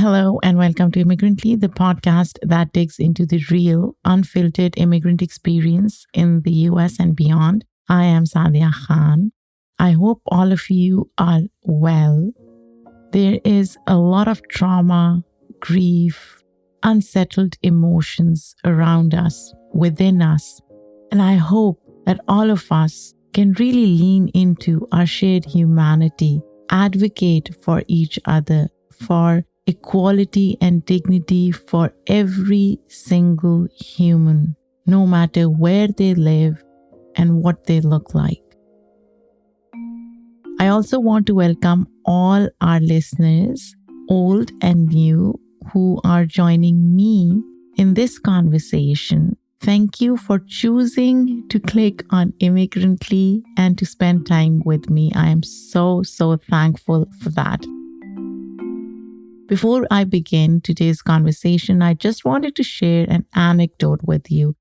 Hello and welcome to Immigrantly, the podcast that digs into the real, unfiltered immigrant experience in the US and beyond. I am Sadia Khan. I hope all of you are well. There is a lot of trauma, grief, unsettled emotions around us, within us. And I hope that all of us can really lean into our shared humanity, advocate for each other, for equality and dignity for every single human, no matter where they live and what they look like. I also want to welcome all our listeners, old and new, who are joining me in this conversation. Thank you for choosing to click on Immigrantly and to spend time with me. I am so thankful for that. Before I begin today's conversation, I just wanted to share an anecdote with you.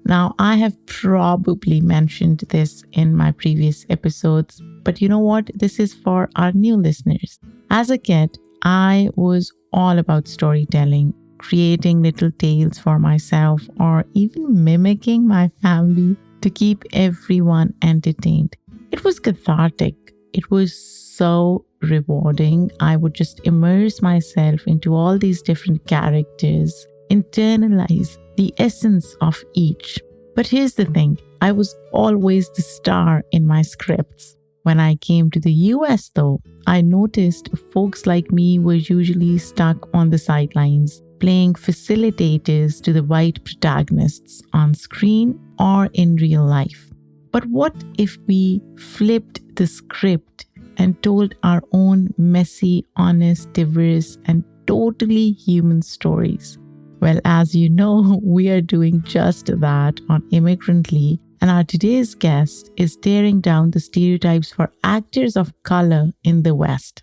Now, I have probably mentioned this in my previous episodes, but you know what? This is for our new listeners. As a kid, I was all about storytelling, creating little tales for myself, or even mimicking my family to keep everyone entertained. It was cathartic. It was so rewarding. I would just immerse myself into all these different characters, internalize the essence of each. But here's the thing, I was always the star in my scripts. When I came to the US though, I noticed folks like me were usually stuck on the sidelines, playing facilitators to the white protagonists on screen or in real life. But what if we flipped the script and told our own messy, honest, diverse, and totally human stories? Well, as you know, we are doing just that on Immigrantly, and our today's guest is tearing down the stereotypes for actors of color in the West.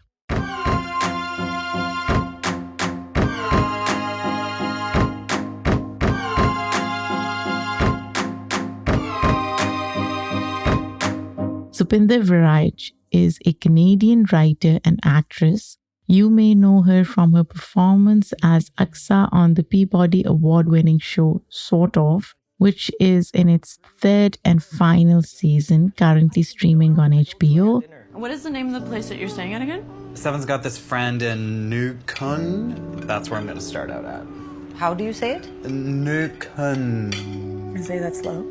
Supinder Viraj is a Canadian writer and actress. You may know her from her performance as Aksa on the Peabody Award-winning show Sort Of, which is in its third and final season, currently streaming on HBO. What is the name of the place that you're staying at again? Seven's got this friend in Nukun. That's where I'm going to start out at. How do you say it? Nukun. Say that slow.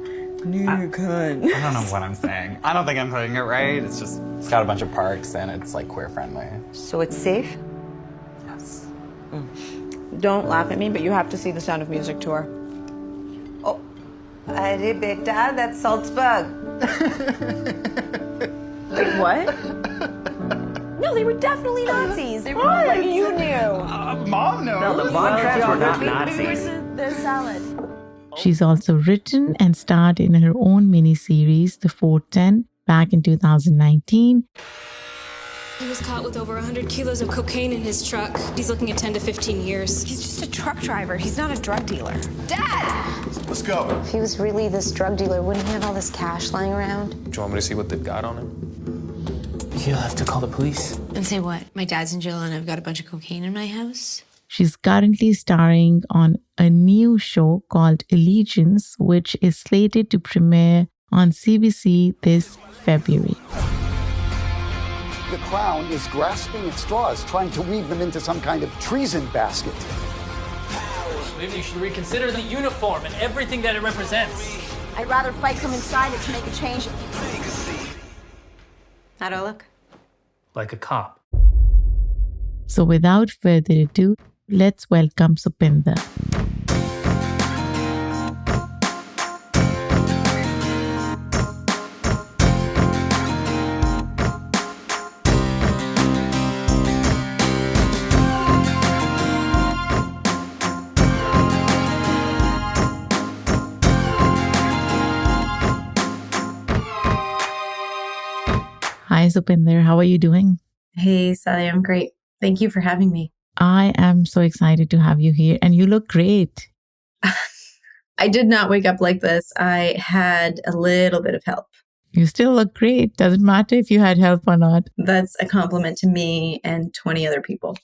Nukun. I don't know what I'm saying. I don't think I'm saying it right. It's got a bunch of parks and it's like queer friendly. So it's safe? Yes. Don't laugh at me, but you have to see the Sound of Music tour. Oh, Arey beta, that's Salzburg. Wait, what? No, they were definitely Nazis. They were like you knew. Mom knows. No, the Von Trapps were not Nazis. The salad. She's also written and starred in her own miniseries, The 410, back in 2019. He was caught with over 100 kilos of cocaine in his truck. He's looking at 10 to 15 years. He's just a truck driver. He's not a drug dealer. Dad! Let's go. If he was really this drug dealer, wouldn't he have all this cash lying around? Do you want me to see what they've got on him? You'll have to call the police. And say what? My dad's in jail and I've got a bunch of cocaine in my house? She's currently starring on a new show called Allegiance, which is slated to premiere on CBC this February. The Crown is grasping at straws, trying to weave them into some kind of treason basket. Maybe you should reconsider the uniform and everything that it represents. I'd rather fight from inside it to make a change. How do I look? Like a cop. So without further ado, let's welcome Supinder. Hi, Supinder. How are you doing? Hey, Sally, I'm great. Thank you for having me. I am so excited to have you here, and you look great. I did not wake up like this. I had a little bit of help. You still look great. Doesn't matter if you had help or not. That's a compliment to me and 20 other people.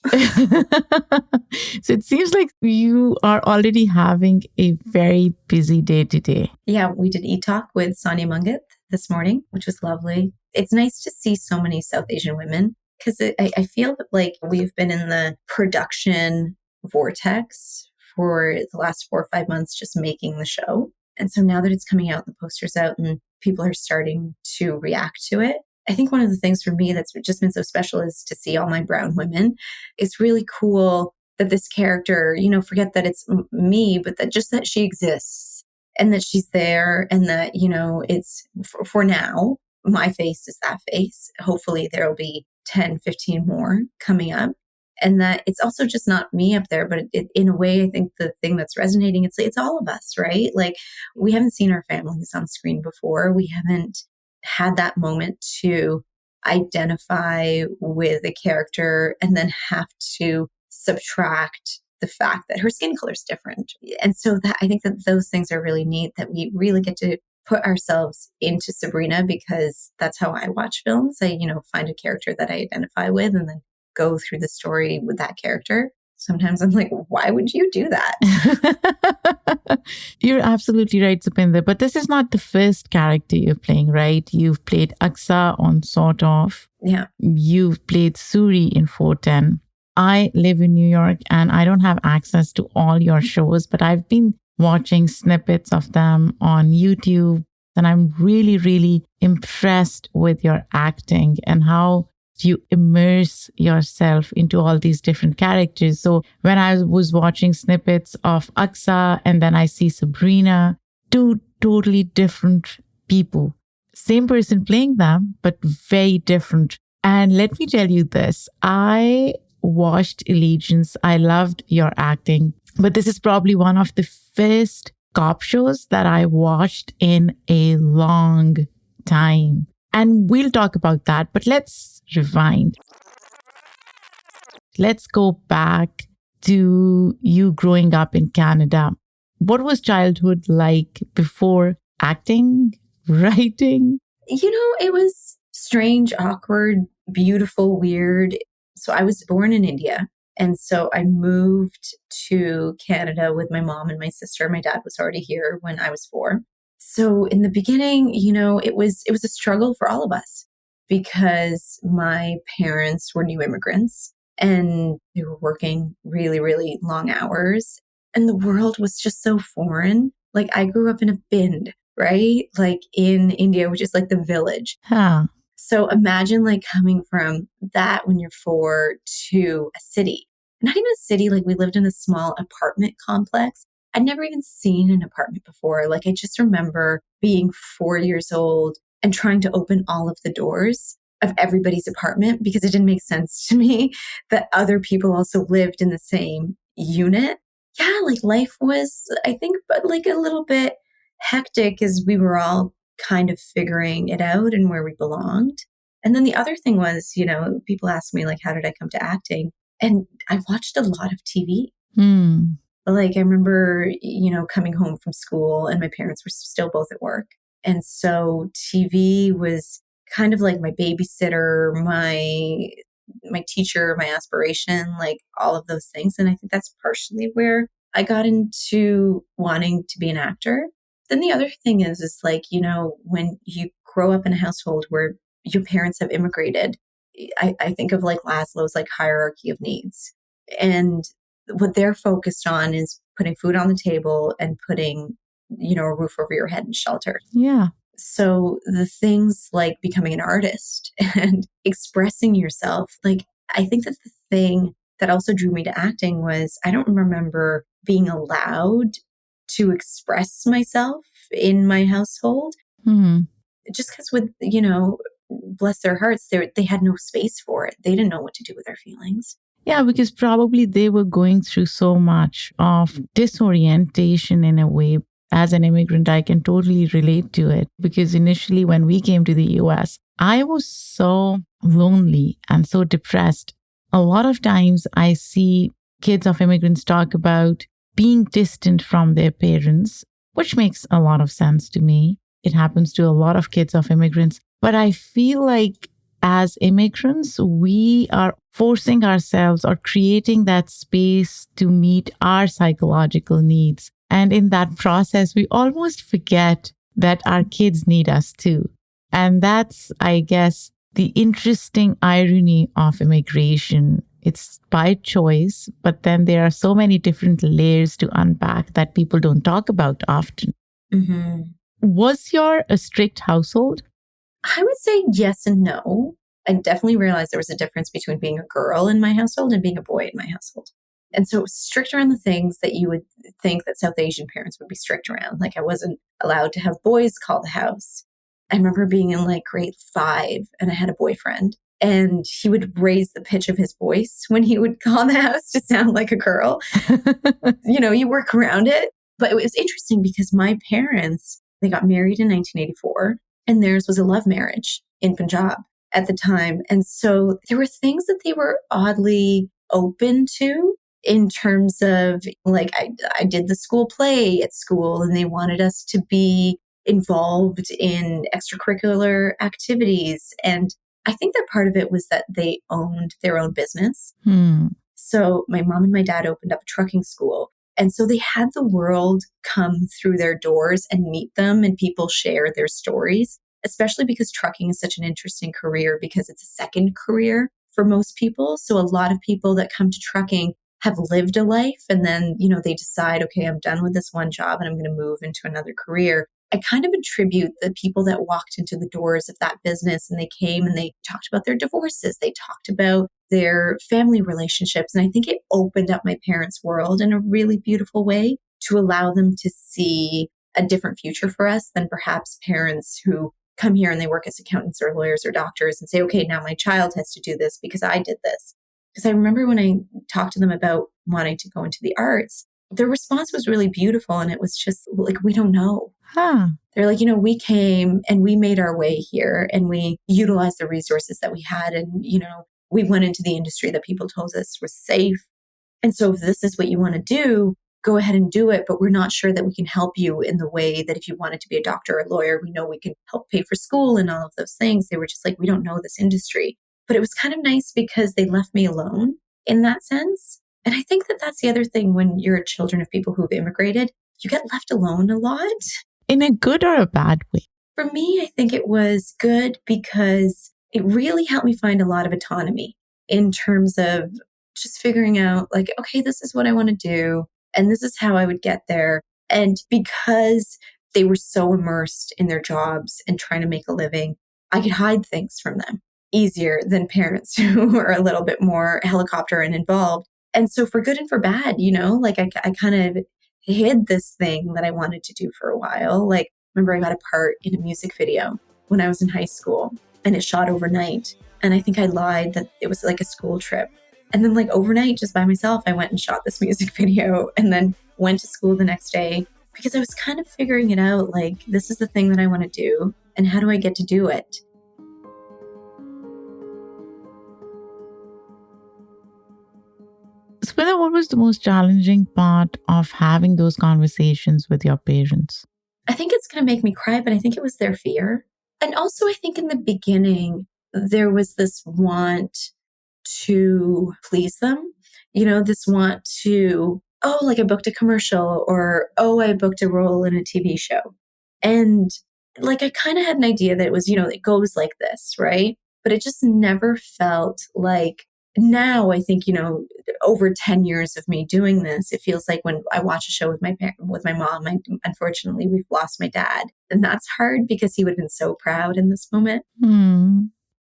So it seems like you are already having a very busy day today. Yeah, we did e-talk with Sonia Mungat this morning, which was lovely. It's nice to see so many South Asian women because I feel that like we've been in the production vortex for the last 4 or 5 months just making the show. And so now that it's coming out, the poster's out and people are starting to react to it. I think one of the things for me that's just been so special is to see all my brown women. It's really cool that this character, forget that it's me, but that just that she exists and that she's there and that, it's for now, my face is that face. Hopefully there'll be 10, 15 more coming up. And that it's also just not me up there, but in a way, I think the thing that's resonating, it's all of us, right? Like we haven't seen our families on screen before. We haven't had that moment to identify with a character and then have to subtract the fact that her skin color is different. And so that I think that those things are really neat, that we really get to put ourselves into Sabrina, because that's how I watch films. I, find a character that I identify with and then go through the story with that character. Sometimes I'm like, why would you do that? You're absolutely right, Supinder. But this is not the first character you're playing, right? You've played Aksa on Sort Of. Yeah. You've played Suri in 410. I live in New York and I don't have access to all your shows, but I've been watching snippets of them on YouTube. And I'm really, really impressed with your acting and how you immerse yourself into all these different characters. So when I was watching snippets of Aksa and then I see Sabrina, two totally different people. Same person playing them, but very different. And let me tell you this, I watched Allegiance. I loved your acting, but this is probably one of the first cop shows that I watched in a long time. And we'll talk about that, but let's rewind. Let's go back to you growing up in Canada. What was childhood like before acting, writing? It was strange, awkward, beautiful, weird. So I was born in India. And so I moved to Canada with my mom and my sister. My dad was already here when I was 4. So in the beginning, it was a struggle for all of us because my parents were new immigrants and they were working really, really long hours. And the world was just so foreign. Like I grew up in a Bind, right? Like in India, which is like the village. Huh. So imagine like coming from that when you're 4 to a city. Not even a city, like we lived in a small apartment complex. I'd never even seen an apartment before. Like I just remember being 4 years old and trying to open all of the doors of everybody's apartment because it didn't make sense to me that other people also lived in the same unit. Yeah, like life was, I think, but like a little bit hectic as we were all kind of figuring it out and where we belonged. And then the other thing was, people ask me like, how did I come to acting? And I watched a lot of TV. Like I remember, coming home from school and my parents were still both at work. And so TV was kind of like my babysitter, my teacher, my aspiration, like all of those things. And I think that's partially where I got into wanting to be an actor. Then the other thing is like, when you grow up in a household where your parents have immigrated, I think of like Laszlo's like hierarchy of needs. And what they're focused on is putting food on the table and putting, a roof over your head and shelter. Yeah. So the things like becoming an artist and expressing yourself, like I think that the thing that also drew me to acting was I don't remember being allowed to express myself in my household. Just because with, bless their hearts, they had no space for it. They didn't know what to do with their feelings. Yeah, because probably they were going through so much of disorientation in a way. As an immigrant, I can totally relate to it because initially when we came to the US, I was so lonely and so depressed. A lot of times I see kids of immigrants talk about being distant from their parents, which makes a lot of sense to me. It happens to a lot of kids of immigrants. But I feel like as immigrants, we are forcing ourselves or creating that space to meet our psychological needs. And in that process, we almost forget that our kids need us too. And that's, I guess, the interesting irony of immigration. It's by choice, but then there are so many different layers to unpack that people don't talk about often. Mm-hmm. Was your a strict household? I would say yes and no. I definitely realized there was a difference between being a girl in my household and being a boy in my household. And so it was strict around the things that you would think that South Asian parents would be strict around. Like I wasn't allowed to have boys call the house. I remember being in like grade 5 and I had a boyfriend and he would raise the pitch of his voice when he would call the house to sound like a girl. You work around it. But it was interesting because my parents, they got married in 1984 and theirs was a love marriage in Punjab at the time. And so there were things that they were oddly open to in terms of like, I did the school play at school and they wanted us to be involved in extracurricular activities. And I think that part of it was that they owned their own business. So my mom and my dad opened up a trucking school. And so they had the world come through their doors and meet them and people share their stories, especially because trucking is such an interesting career because it's a second career for most people. So a lot of people that come to trucking have lived a life and then, they decide, okay, I'm done with this one job and I'm going to move into another career. I kind of attribute the people that walked into the doors of that business and they came and they talked about their divorces. They talked about their family relationships. And I think it opened up my parents' world in a really beautiful way to allow them to see a different future for us than perhaps parents who come here and they work as accountants or lawyers or doctors and say, okay, now my child has to do this because I did this. Because I remember when I talked to them about wanting to go into the arts, their response was really beautiful. And it was just like, we don't know. They're like, we came and we made our way here and we utilized the resources that we had. And, we went into the industry that people told us was safe. And so if this is what you want to do, go ahead and do it. But we're not sure that we can help you in the way that if you wanted to be a doctor or a lawyer, we know we can help pay for school and all of those things. They were just like, we don't know this industry. But it was kind of nice because they left me alone in that sense. And I think that that's the other thing when you're children of people who've immigrated, you get left alone a lot. In a good or a bad way? For me, I think it was good because it really helped me find a lot of autonomy in terms of just figuring out like, okay, this is what I want to do. And this is how I would get there. And because they were so immersed in their jobs and trying to make a living, I could hide things from them easier than parents who are a little bit more helicopter and involved. And so for good and for bad, like I kind of hid this thing that I wanted to do for a while. Like, remember I got a part in a music video when I was in high school and it shot overnight. And I think I lied that it was like a school trip. And then like overnight, just by myself, I went and shot this music video and then went to school the next day because I was kind of figuring it out. Like, this is the thing that I want to do. And how do I get to do it? Switha, what was the most challenging part of having those conversations with your parents? I think it's going to make me cry, but I think it was their fear. And also, I think in the beginning, there was this want to please them, this want to, like I booked a commercial or, I booked a role in a TV show. And like, I kind of had an idea that it was, it goes like this, right? But it just never felt like now I think, over 10 years of me doing this, it feels like when I watch a show with my mom, unfortunately, we've lost my dad. And that's hard because he would have been so proud in this moment.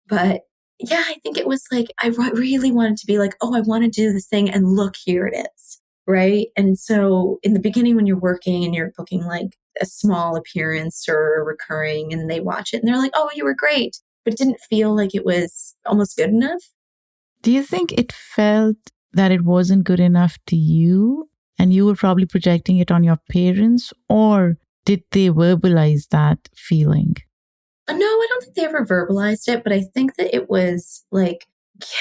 But yeah, I think it was like, I really wanted to be like, I want to do this thing and look, here it is. Right. And so in the beginning, when you're working and you're booking like a small appearance or a recurring and they watch it and they're like, you were great. But it didn't feel like it was almost good enough. Do you think it felt that it wasn't good enough to you and you were probably projecting it on your parents, or did they verbalize that feeling? No, I don't think they ever verbalized it, but I think that it was like,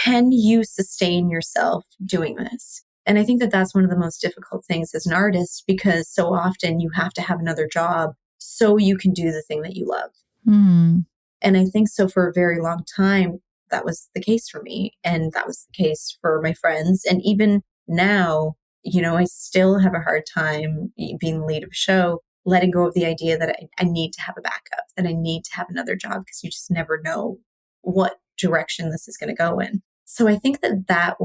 can you sustain yourself doing this? And I think that that's one of the most difficult things as an artist, because so often you have to have another job so you can do the thing that you love. Hmm. And I think so for a very long time, that was the case for me. And that was the case for my friends. And even now, I still have a hard time being the lead of a show, letting go of the idea that I need to have a backup, that I need to have another job, because you just never know what direction this is going to go in. So I think it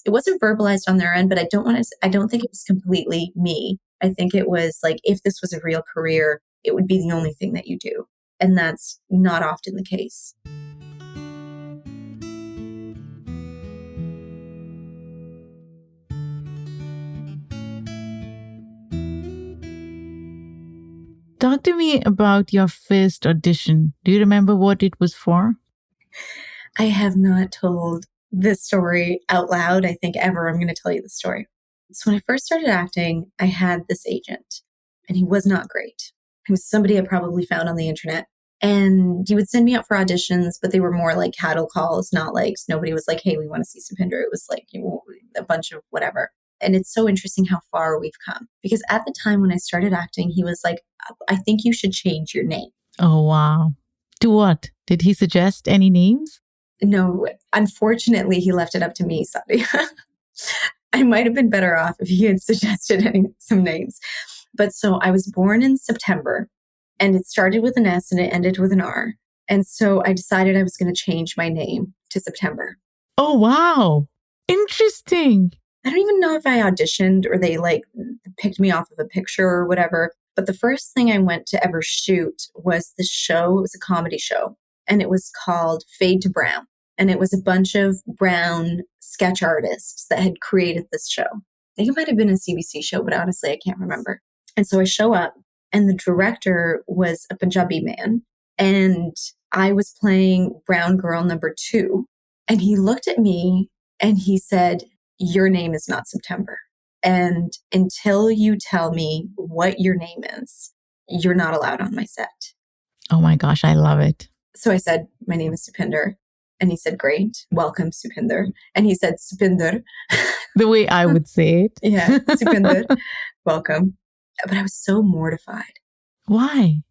wasn't verbalized on their end, but I don't think it was completely me. I think it was like, if this was a real career, it would be the only thing that you do. And that's not often the case. Talk to me about your first audition. Do you remember what it was for? I have not told this story out loud, I think, ever. I'm going to tell you the story. So when I first started acting, I had this agent, and he was not great. He was somebody I probably found on the internet. And he would send me out for auditions, but they were more like cattle calls, not like, nobody was like, hey, we want to see Supinder. It was like a bunch of whatever. And it's so interesting how far we've come. Because at the time when I started acting, he was like, I think you should change your name. Oh, wow. To what? Did he suggest any names? No, unfortunately, he left it up to me, Sadia. I might have been better off if he had suggested some names. But so I was born in September, and it started with an S and it ended with an R. And so I decided I was going to change my name to September. Oh, wow. Interesting. I don't even know if I auditioned or they picked me off of a picture or whatever. But the first thing I went to ever shoot was this show. It was a comedy show, and it was called Fade to Brown. And it was a bunch of brown sketch artists that had created this show. I think it might have been a CBC show, but honestly, I can't remember. And so I show up, and the director was a Punjabi man, and I was playing brown girl number 2. And he looked at me and he said, your name is not September. And until you tell me what your name is, you're not allowed on my set. Oh my gosh, I love it. So I said, my name is Supinder. And he said, great, welcome, Supinder. And he said, Supinder. The way I would say it. Yeah, Supinder, welcome. But I was so mortified. Why?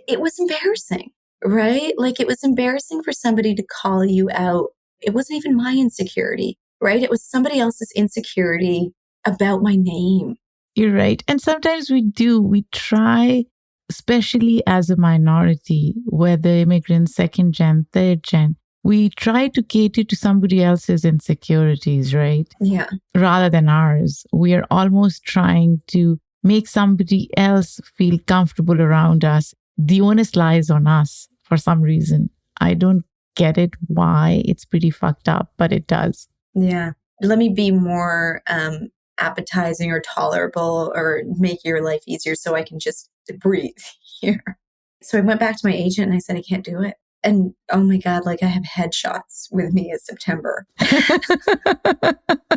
It was embarrassing, right? Like, it was embarrassing for somebody to call you out. It wasn't even my insecurity, right? It was somebody else's insecurity about my name. You're right. And sometimes we try, especially as a minority, whether immigrants, second gen, third gen, we try to cater to somebody else's insecurities, right? Yeah. Rather than ours. We are almost trying to make somebody else feel comfortable around us. The onus lies on us for some reason. I don't get it why. It's pretty fucked up, but it does. Yeah. Let me be more appetizing or tolerable or make your life easier so I can just breathe here. So I went back to my agent and I said, I can't do it. And oh my God, I have headshots with me as September.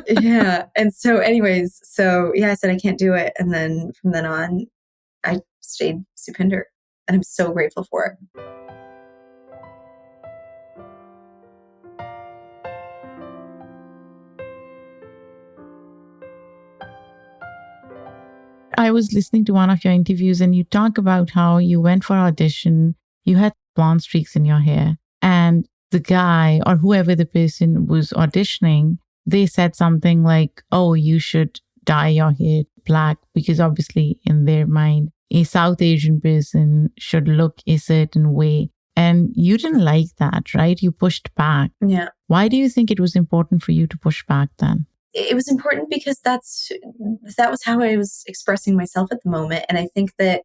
Yeah. And so anyways, I said, I can't do it. And then from then on, I stayed Supinder, and I'm so grateful for it. I was listening to one of your interviews and you talk about how you went for audition, you had blonde streaks in your hair, and the guy or whoever the person was auditioning, they said something like, oh, you should dye your hair black, because obviously in their mind, a South Asian person should look a certain way. And you didn't like that, right? You pushed back. Yeah. Why do you think it was important for you to push back then? It was important because that was how I was expressing myself at the moment. And I think that,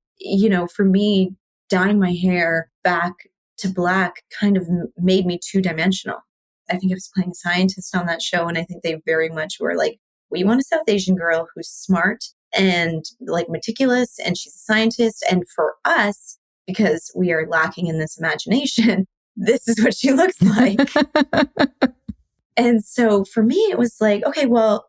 for me, dyeing my hair back to black kind of made me two-dimensional. I think I was playing a scientist on that show, and I think they very much were like, we want a South Asian girl who's smart and meticulous, and she's a scientist. And for us, because we are lacking in this imagination, this is what she looks like. And so for me, it was like, okay, well,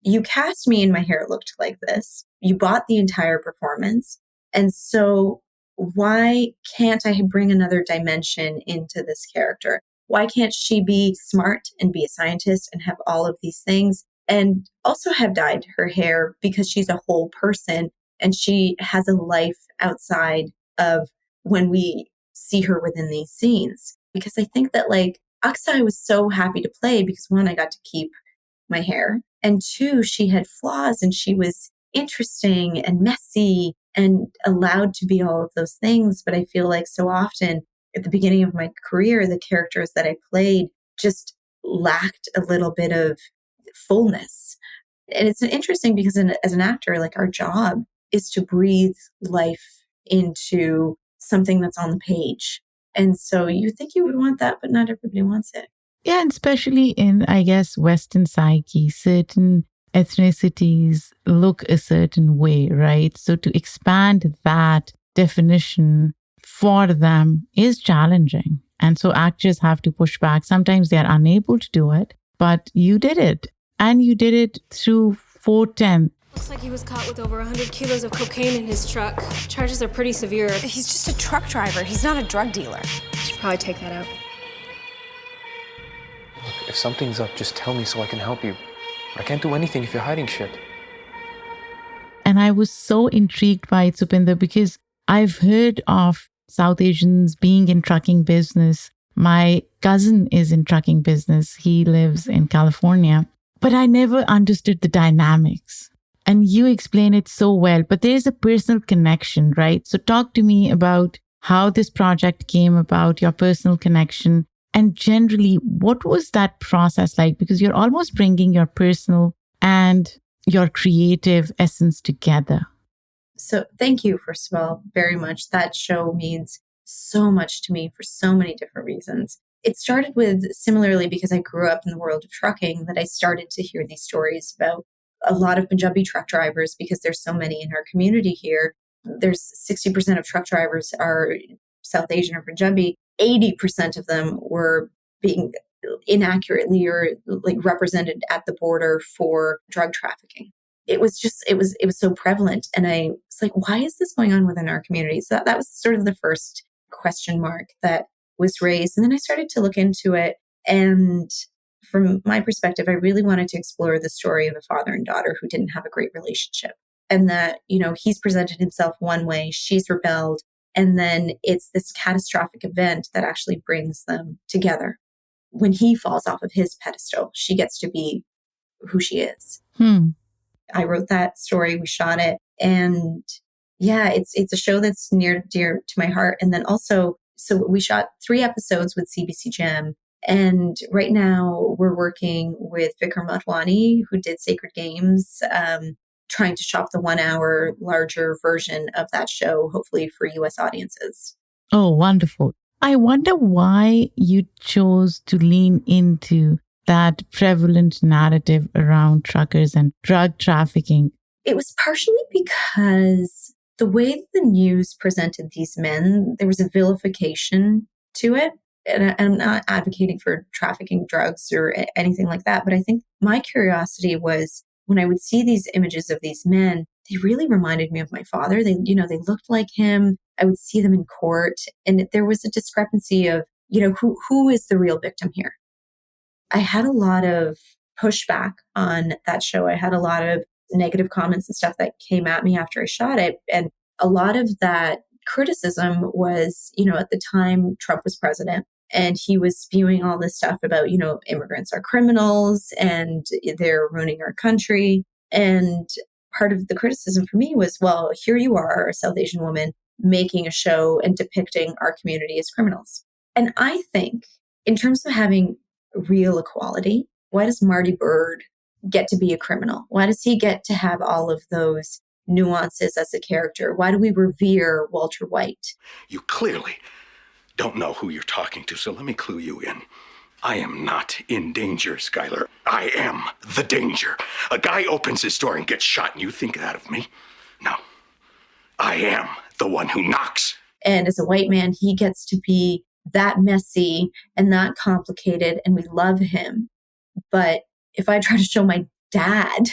you cast me and my hair looked like this. You bought the entire performance. And so why can't I bring another dimension into this character? Why can't she be smart and be a scientist and have all of these things and also have dyed her hair because she's a whole person and she has a life outside of when we see her within these scenes. Because I think that like Aksa, I was so happy to play because one, I got to keep my hair, and two, she had flaws and she was interesting and messy and allowed to be all of those things. But I feel like so often at the beginning of my career, the characters that I played just lacked a little bit of fullness. And it's interesting because as an actor, like our job is to breathe life into something that's on the page. And so you think you would want that, but not everybody wants it. Yeah, and especially in, I guess, Western psyche, certain ethnicities look a certain way, right? So to expand that definition for them is challenging. And so actors have to push back. Sometimes they are unable to do it, but you did it. And you did it through 410. Looks like he was caught with over 100 kilos of cocaine in his truck. Charges are pretty severe. He's just a truck driver. He's not a drug dealer. Should probably take that out. Look, if something's up, just tell me so I can help you. I can't do anything if you're hiding shit. And I was so intrigued by it, Supinder, because I've heard of South Asians being in trucking business. My cousin is in trucking business. He lives in California. But I never understood the dynamics. And you explain it so well. But there is a personal connection, right? So talk to me about how this project came about, your personal connection, and generally, what was that process like? Because you're almost bringing your personal and your creative essence together. So thank you, first of all, very much. That show means so much to me for so many different reasons. It started with, similarly, because I grew up in the world of trucking, that I started to hear these stories about a lot of Punjabi truck drivers, because there's so many in our community here. There's 60% of truck drivers are South Asian or Punjabi. 80% of them were being inaccurately or like represented at the border for drug trafficking. It was so prevalent. And I was like, why is this going on within our community? So that was sort of the first question mark that was raised. And then I started to look into it. And from my perspective, I really wanted to explore the story of a father and daughter who didn't have a great relationship. And that, he's presented himself one way, she's rebelled. And then it's this catastrophic event that actually brings them together. When he falls off of his pedestal, she gets to be who she is. I wrote that story, we shot it. And yeah, it's a show that's near dear to my heart. And then also, so we shot 3 episodes with CBC Gem. And right now we're working with Vikram Motwani, who did Sacred Games, trying to shop the 1 hour larger version of that show, hopefully for US audiences. Oh, wonderful. I wonder why you chose to lean into that prevalent narrative around truckers and drug trafficking. It was partially because the way the news presented these men, there was a vilification to it. And I'm not advocating for trafficking drugs or anything like that, but I think my curiosity was, when I would see these images of these men, they really reminded me of my father. They looked like him. I would see them in court, and there was a discrepancy of, who is the real victim here? I had a lot of pushback on that show. I had a lot of negative comments and stuff that came at me after I shot it. And a lot of that criticism was, at the time Trump was president, and he was spewing all this stuff about, immigrants are criminals and they're ruining our country. And part of the criticism for me was, well, here you are, a South Asian woman, making a show and depicting our community as criminals. And I think in terms of having real equality, why does Marty Byrde get to be a criminal? Why does he get to have all of those nuances as a character? Why do we revere Walter White? You clearly don't know who you're talking to, so let me clue you in. I am not in danger, Skylar. I am the danger. A guy opens his door and gets shot, and you think that of me? No. I am the one who knocks. And as a white man, he gets to be that messy and that complicated, and we love him. But if I try to show my dad,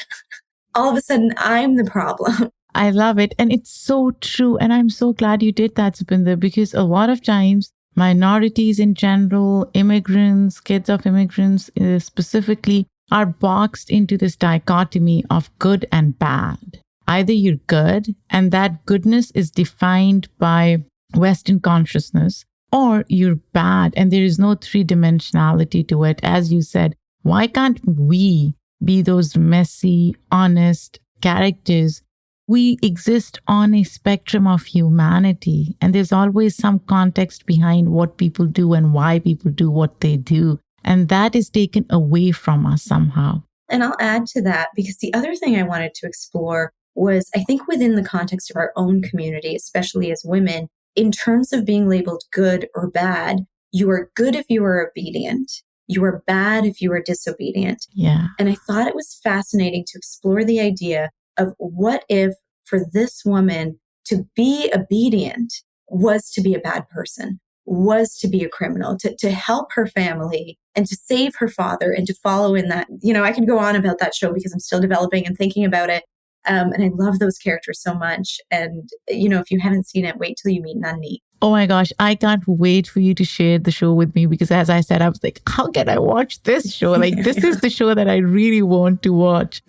all of a sudden I'm the problem. I love it. And it's so true. And I'm so glad you did that, Supinder, because a lot of times minorities in general, immigrants, kids of immigrants specifically, are boxed into this dichotomy of good and bad. Either you're good, and that goodness is defined by Western consciousness, or you're bad and there is no three-dimensionality to it. As you said, why can't we be those messy, honest characters? We exist on a spectrum of humanity, and there's always some context behind what people do and why people do what they do. And that is taken away from us somehow. And I'll add to that, because the other thing I wanted to explore was, I think within the context of our own community, especially as women, in terms of being labeled good or bad, you are good if you are obedient. You are bad if you are disobedient. Yeah. And I thought it was fascinating to explore the idea of what if for this woman to be obedient was to be a bad person, was to be a criminal, to help her family and to save her father and to follow in that. You know, I could go on about that show because I'm still developing and thinking about it. And I love those characters so much. And, you know, if you haven't seen it, wait till you meet Nandi. Oh my gosh, I can't wait for you to share the show with me, because as I said, I was like, how can I watch this show? Like, this is the show that I really want to watch.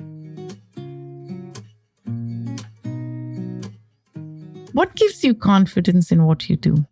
What gives you confidence in what you do?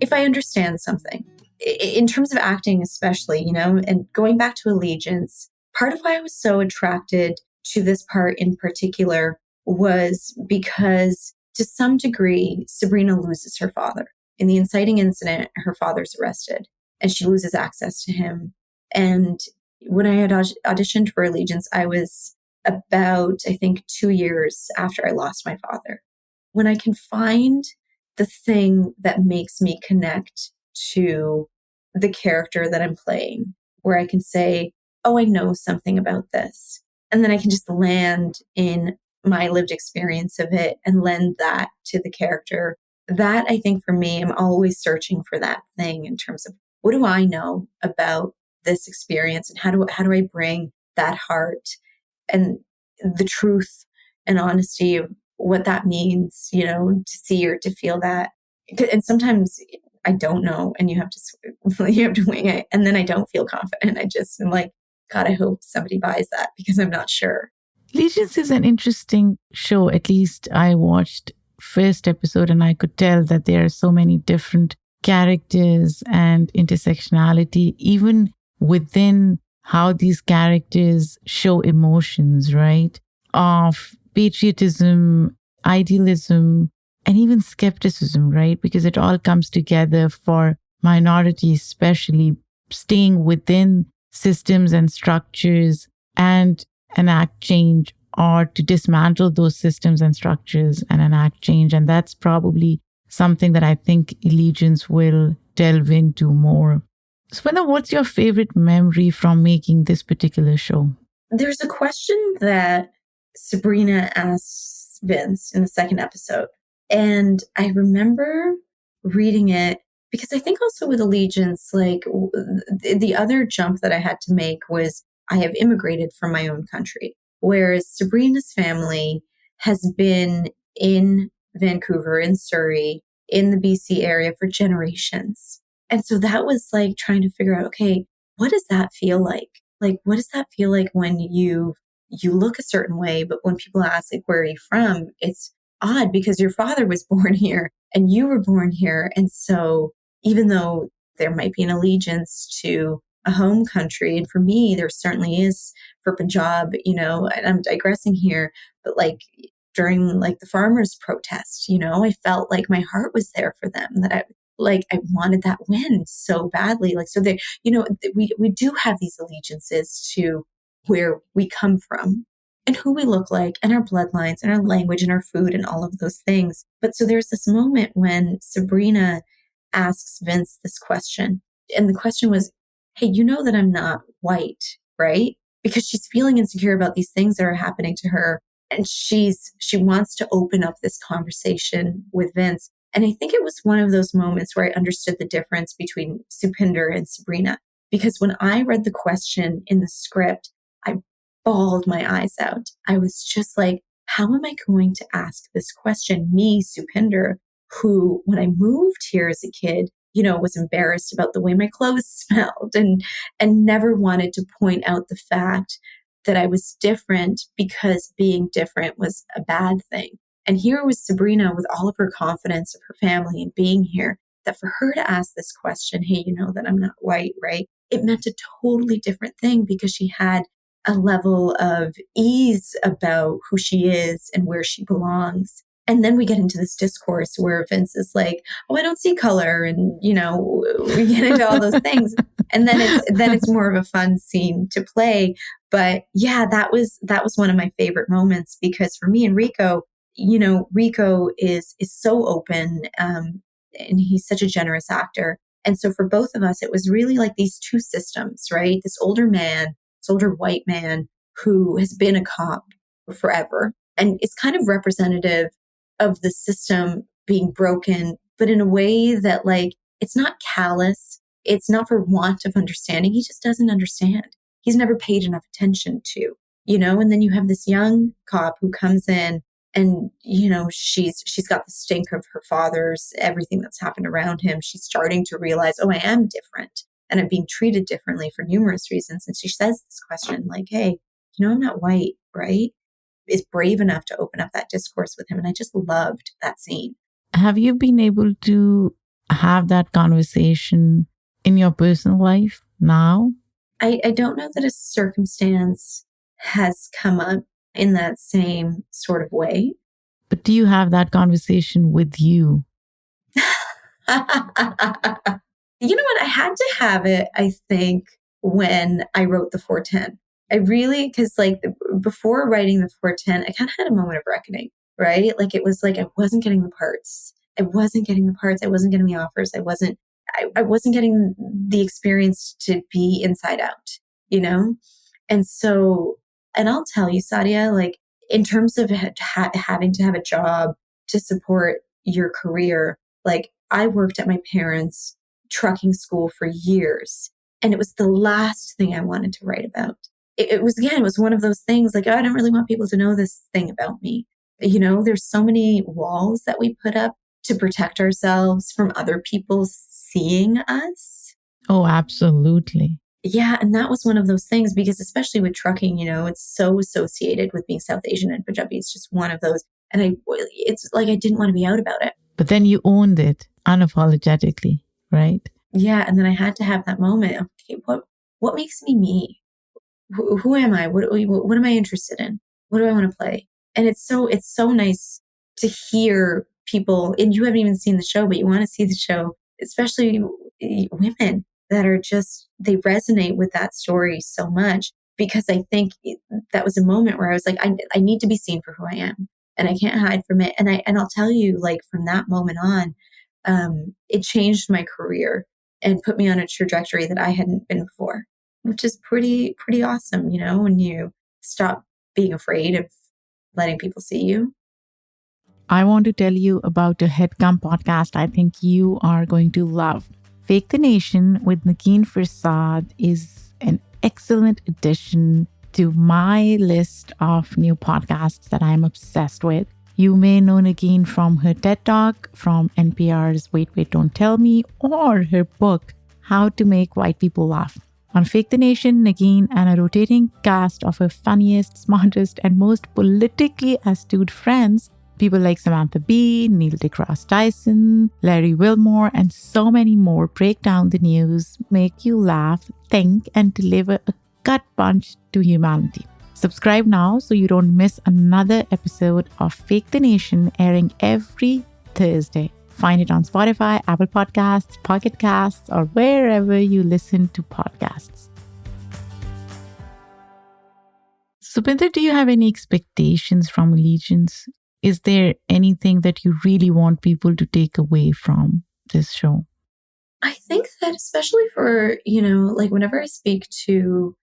If I understand something, in terms of acting especially, you know, and going back to Allegiance, part of why I was so attracted to this part in particular was because to some degree, Sabrina loses her father. In the inciting incident, her father's arrested and she loses access to him. And when I had auditioned for Allegiance, I was about, I think, 2 years after I lost my father. When I can find the thing that makes me connect to the character that I'm playing, where I can say, oh, I know something about this. And then I can just land in my lived experience of it and lend that to the character. That, I think for me, I'm always searching for that thing in terms of what do I know about this experience and how do I bring that heart and the truth and honesty of what that means, you know, to see or to feel that. And sometimes I don't know, and you have to wing it, and then I don't feel confident. I just am like, God, I hope somebody buys that because I'm not sure. Allegiance is an interesting show. At least I watched first episode and I could tell that there are so many different characters and intersectionality, even within how these characters show emotions, right? Of patriotism, idealism, and even skepticism, right? Because it all comes together for minorities, especially staying within systems and structures and enact change, or to dismantle those systems and structures and enact change. And that's probably something that I think Allegiance will delve into more. Swena, what's your favorite memory from making this particular show? There's a question that Sabrina asks Vince in the second episode. And I remember reading it because I think also with Allegiance, like the other jump that I had to make was I have immigrated from my own country, whereas Sabrina's family has been in Vancouver, in Surrey, in the BC area for generations. And so that was like trying to figure out, okay, what does that feel like? Like, what does that feel like when you look a certain way, but when people ask, like, where are you from? It's odd because your father was born here and you were born here. And so even though there might be an allegiance to a home country, and for me, there certainly is for Punjab, you know, and I'm digressing here, but like during like the farmers' protest, you know, I felt like my heart was there for them, that I wanted that win so badly. Like, so they, you know, we do have these allegiances to where we come from and who we look like and our bloodlines and our language and our food and all of those things. But so there's this moment when Sabrina asks Vince this question. And the question was, hey, you know that I'm not white, right? Because she's feeling insecure about these things that are happening to her. And she wants to open up this conversation with Vince. And I think it was one of those moments where I understood the difference between Supinder and Sabrina. Because when I read the question in the script, I bawled my eyes out. I was just like, how am I going to ask this question? Me, Supinder, who, when I moved here as a kid, you know, was embarrassed about the way my clothes smelled and never wanted to point out the fact that I was different because being different was a bad thing. And here was Sabrina with all of her confidence of her family and being here, that for her to ask this question, hey, you know that I'm not white, right? It meant a totally different thing because she had a level of ease about who she is and where she belongs. And then we get into this discourse where Vince is like, oh, I don't see color. And, you know, we get into all those things. And then it's more of a fun scene to play. But yeah, that was one of my favorite moments because for me and Rico, you know, Rico is so open, and he's such a generous actor. And so for both of us, it was really like these two systems, right? This older white man who has been a cop forever and is kind of representative of the system being broken, but in a way that like, it's not callous. It's not for want of understanding. He just doesn't understand. He's never paid enough attention to, you know, and then you have this young cop who comes in and, you know, she's got the stink of her father's, everything that's happened around him. She's starting to realize, oh, I am different and I'm being treated differently for numerous reasons. And she says this question like, hey, you know, I'm not white, right? Is brave enough to open up that discourse with him. And I just loved that scene. Have you been able to have that conversation in your personal life now? I don't know that a circumstance has come up in that same sort of way. But do you have that conversation with you? You know what? I had to have it, I think, when I wrote the 410. I really, because like before writing the 410, I kind of had a moment of reckoning, right? Like it was like I wasn't getting the parts. I wasn't getting the offers. I wasn't getting the experience to be inside out, you know? And so, and I'll tell you, Sadia, like in terms of having to have a job to support your career, like I worked at my parents' trucking school for years, and it was the last thing I wanted to write about. It was one of those things like, oh, I don't really want people to know this thing about me. You know, there's so many walls that we put up to protect ourselves from other people seeing us. Oh, absolutely. Yeah. And that was one of those things because especially with trucking, you know, it's so associated with being South Asian and Punjabi. It's just one of those. And it's like, I didn't want to be out about it. But then you owned it unapologetically, right? Yeah. And then I had to have that moment of, okay, what makes me me? Who am I? What am I interested in? What do I want to play? And it's so nice to hear people, and you haven't even seen the show, but you want to see the show, especially women that are just, they resonate with that story so much because I think that was a moment where I was like, I need to be seen for who I am and I can't hide from it. And I'll tell you, like from that moment on, it changed my career and put me on a trajectory that I hadn't been before, which is pretty awesome, you know, when you stop being afraid of letting people see you. I want to tell you about a headgum podcast I think you are going to love. Fake the Nation with Nagin Farsad is an excellent addition to my list of new podcasts that I'm obsessed with. You may know Nagin from her TED Talk, from NPR's Wait, Wait, Don't Tell Me, or her book, How to Make White People Laugh. On Fake the Nation, Nagin and a rotating cast of her funniest, smartest, and most politically astute friends, people like Samantha Bee, Neil deGrasse Tyson, Larry Wilmore, and so many more, break down the news, make you laugh, think, and deliver a gut punch to humanity. Subscribe now so you don't miss another episode of Fake the Nation, airing every Thursday. Find it on Spotify, Apple Podcasts, Pocket Casts, or wherever you listen to podcasts. Supinder, do you have any expectations from Allegiance? Is there anything that you really want people to take away from this show? I think that especially for, you know, like whenever I speak to,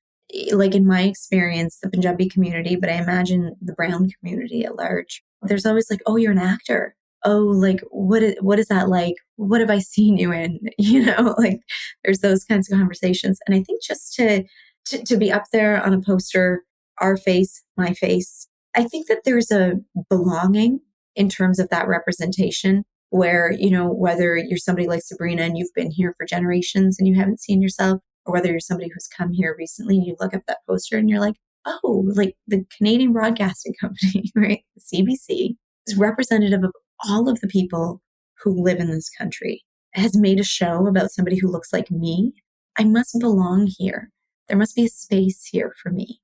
like in my experience, the Punjabi community, but I imagine the brown community at large, there's always like, oh, you're an actor. Oh, like, what is that like? What have I seen you in? You know, like there's those kinds of conversations. And I think just to be up there on a poster, our face, my face, I think that there's a belonging in terms of that representation where, you know, whether you're somebody like Sabrina and you've been here for generations and you haven't seen yourself, or whether you're somebody who's come here recently and you look up that poster and you're like, oh, like the Canadian Broadcasting Company, right? The CBC. is representative of all of the people who live in this country, has made a show about somebody who looks like me, I must belong here. There must be a space here for me.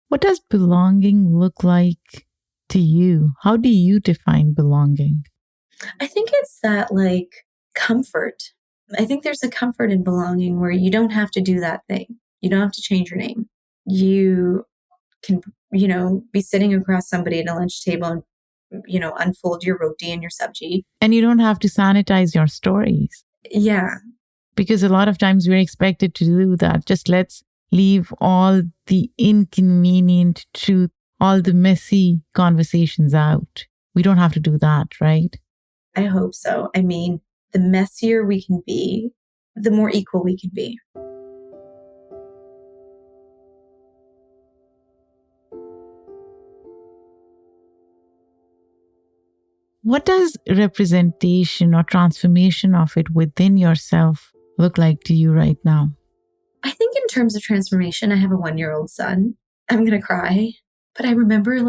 What does belonging look like to you? How do you define belonging? I think it's that comfort. I think there's a comfort in belonging where you don't have to do that thing. You don't have to change your name. You can, be sitting across somebody at a lunch table and, unfold your roti and your sabji. And you don't have to sanitize your stories. Yeah. Because a lot of times we're expected to do that. Just let's leave all the inconvenient truth, all the messy conversations out. We don't have to do that, right? I hope so. I mean, the messier we can be, the more equal we can be. What does representation or transformation of it within yourself look like to you right now? I think in terms of transformation, I have a 1-year-old son. I'm going to cry. But I remember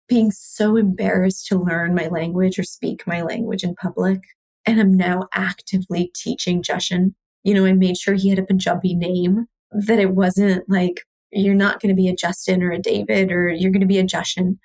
being so embarrassed to learn my language or speak my language in public. And I'm now actively teaching Justin. I made sure he had a Punjabi name, that it wasn't you're not going to be a Justin or a David, or you're going to be a Justin.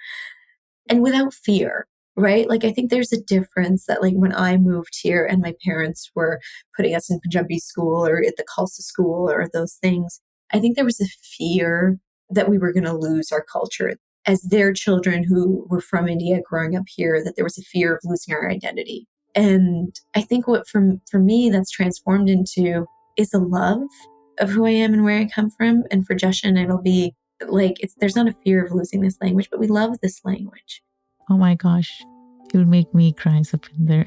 And without fear. Right? I think there's a difference that when I moved here and my parents were putting us in Punjabi school or at the Khalsa school or those things, I think there was a fear that we were going to lose our culture. As their children who were from India growing up here, that there was a fear of losing our identity. And I think what for me that's transformed into is a love of who I am and where I come from. And for Justin, it'll be there's not a fear of losing this language, but we love this language. Oh my gosh, you'll make me cry, Supinder.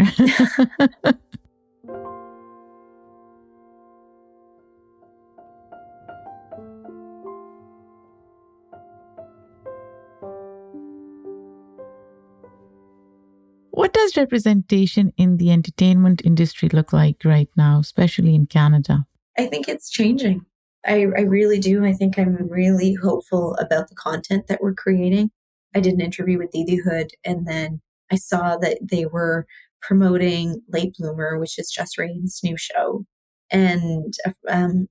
What does representation in the entertainment industry look like right now, especially in Canada? I think it's changing. I really do. I think I'm really hopeful about the content that we're creating. I did an interview with Didi Hood, and then I saw that they were promoting Late Bloomer, which is Just Rain's new show. And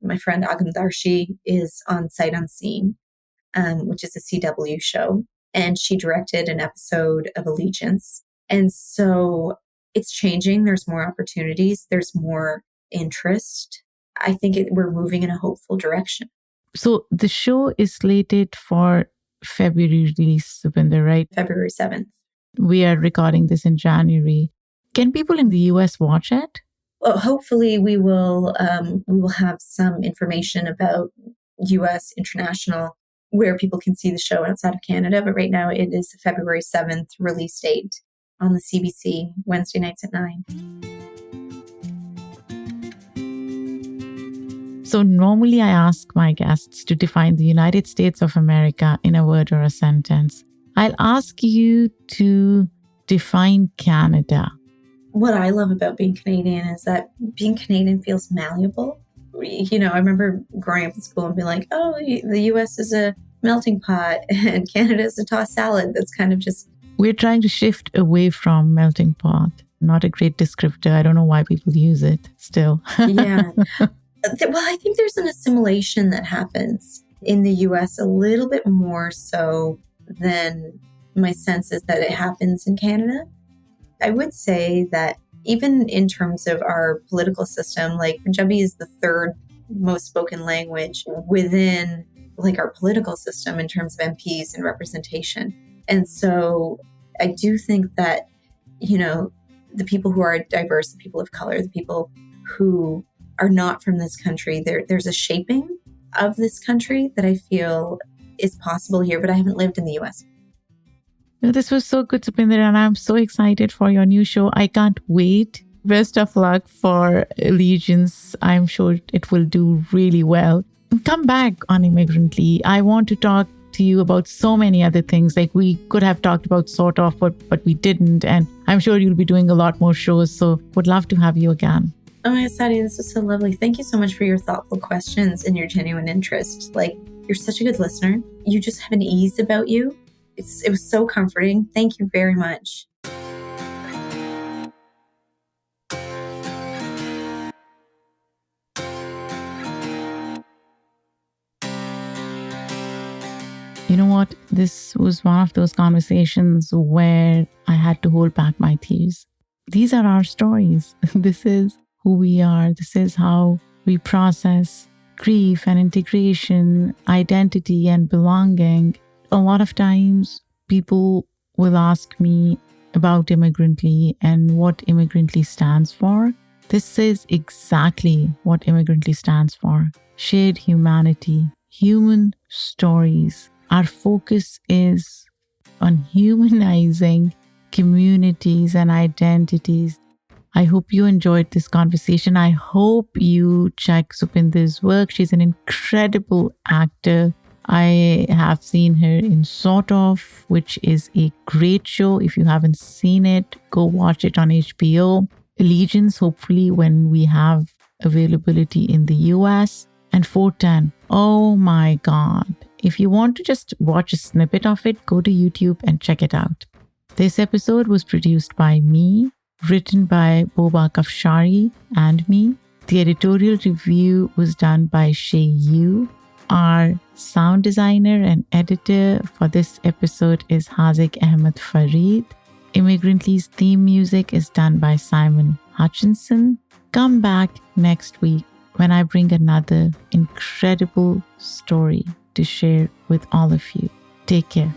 my friend Agam Darshi is on Sight Unseen, which is a CW show. And she directed an episode of Allegiance. And so it's changing. There's more opportunities. There's more interest. I think we're moving in a hopeful direction. So the show is slated for February release, Supinder, right? February 7th. We are recording this in January. Can people in the US watch it? Well, hopefully we will have some information about US, international, where people can see the show outside of Canada. But right now it is February 7th release date on the CBC, Wednesday nights at 9. So normally I ask my guests to define the United States of America in a word or a sentence. I'll ask you to define Canada. What I love about being Canadian is that being Canadian feels malleable. I remember growing up in school and being like, oh, the US is a melting pot and Canada is a tossed salad. That's kind of just... We're trying to shift away from melting pot. Not a great descriptor. I don't know why people use it still. Yeah. Well, I think there's an assimilation that happens in the US a little bit more so than my sense is that it happens in Canada. I would say that even in terms of our political system, Punjabi is the third most spoken language within our political system in terms of MPs and representation. And so I do think that, the people who are diverse, the people of color, the people who are not from this country, there's a shaping of this country that I feel is possible here, but I haven't lived in the US. This was so good, Supinder, and I'm so excited for your new show. I can't wait. Best of luck for Allegiance. I'm sure it will do really well. Come back on Immigrantly. I want to talk to you about so many other things. We could have talked about sort of, but we didn't. And I'm sure you'll be doing a lot more shows. So would love to have you again. Oh my God, Sadie, this was so lovely. Thank you so much for your thoughtful questions and your genuine interest. You're such a good listener. You just have an ease about you. It was so comforting. Thank you very much. You know what? This was one of those conversations where I had to hold back my tears. These are our stories. This is who we are. This is how we process grief and integration, identity and belonging. A lot of times people will ask me about Immigrantly and what Immigrantly stands for. This is exactly what Immigrantly stands for. Shared humanity, human stories. Our focus is on humanizing communities and identities. I hope you enjoyed this conversation. I hope you check Supinder's work. She's an incredible actor. I have seen her in Sort Of, which is a great show. If you haven't seen it, go watch it on HBO. Allegiance, hopefully when we have availability in the US. And 410. Oh my God. If you want to just watch a snippet of it, go to YouTube and check it out. This episode was produced by me, written by Boba Kafshari and me. The editorial review was done by Shay Yu. Our sound designer and editor for this episode is Hazik Ahmed Farid. Immigrantly's theme music is done by Simon Hutchinson. Come back next week when I bring another incredible story to share with all of you. Take care.